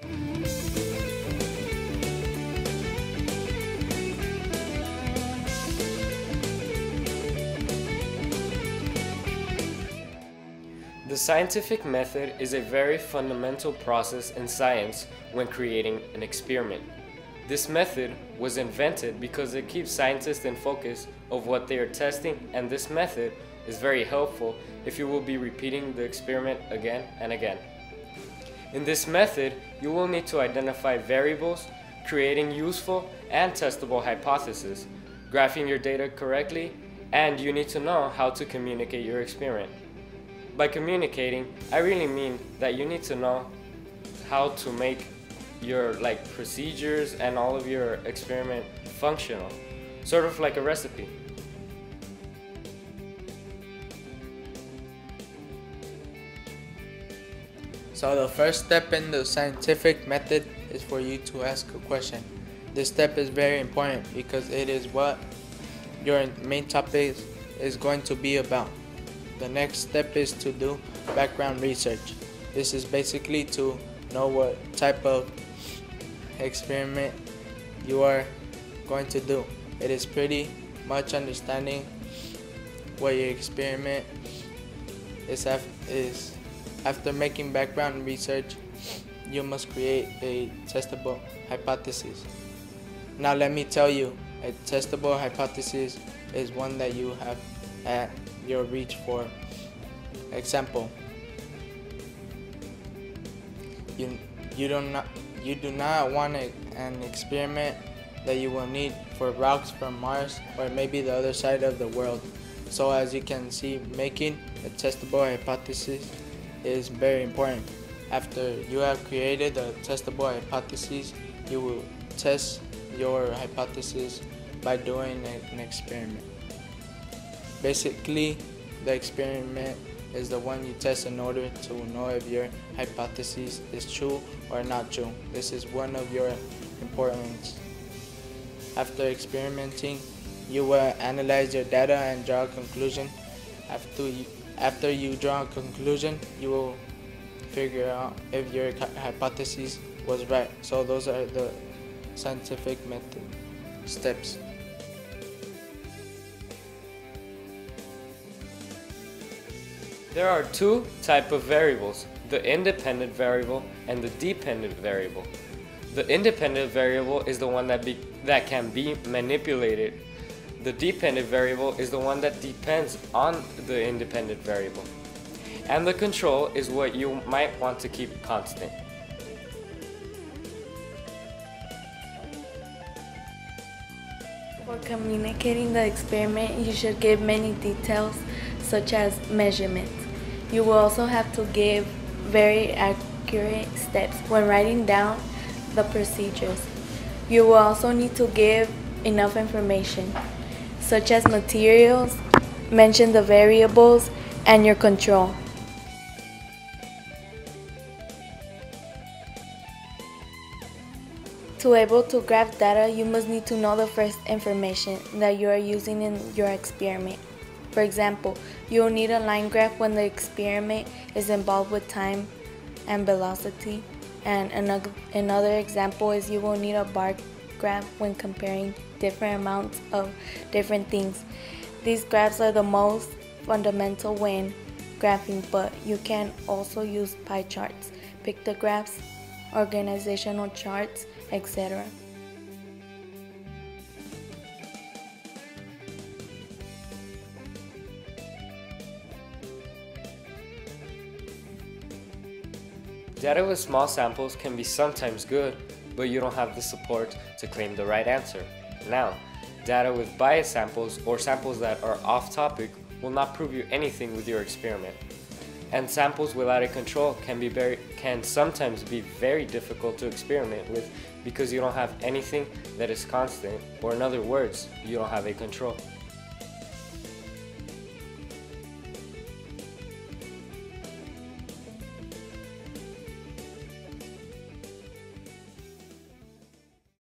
The scientific method is a very fundamental process in science when creating an experiment. This method was invented because it keeps scientists in focus of what they are testing, and this method is very helpful if you will be repeating the experiment again and again. In this method, you will need to identify variables, creating useful and testable hypotheses, graphing your data correctly, and you need to know how to communicate your experiment. By communicating, I really mean that you need to know how to make your procedures and all of your experiment functional, sort of like a recipe. So the first step in the scientific method is for you to ask a question. This step is very important because it is what your main topic is going to be about. The next step is to do background research. This is basically to know what type of experiment you are going to do. It is pretty much understanding what your experiment is. After making background research, you must create a testable hypothesis. Now let me tell you, a testable hypothesis is one that you have at your reach. For example, you do not want an experiment that you will need for rocks from Mars or maybe the other side of the world. So as you can see, making a testable hypothesis is very important. After you have created a testable hypothesis, you will test your hypothesis by doing an experiment. Basically, the experiment is the one you test in order to know if your hypothesis is true or not true. This is one of your importance. After experimenting, you will analyze your data and draw a conclusion. After you draw a conclusion, you will figure out if your hypothesis was right. So those are the scientific method steps. There are two types of variables, the independent variable and the dependent variable. The independent variable is the one that can be manipulated. The dependent variable is the one that depends on the independent variable. And the control is what you might want to keep constant. For communicating the experiment, you should give many details, such as measurements. You will also have to give very accurate steps when writing down the procedures. You will also need to give enough information, such as materials, mention the variables, and your control. To be able to graph data, you must need to know the first information that you are using in your experiment. For example, you will need a line graph when the experiment is involved with time and velocity, and another example is you will need a bar graph when comparing different amounts of different things. These graphs are the most fundamental when graphing, but you can also use pie charts, pictographs, organizational charts, etc. Data with small samples can be sometimes good, but you don't have the support to claim the right answer. Now, data with biased samples or samples that are off topic will not prove you anything with your experiment. And samples without a control can sometimes be very difficult to experiment with because you don't have anything that is constant, or in other words, you don't have a control.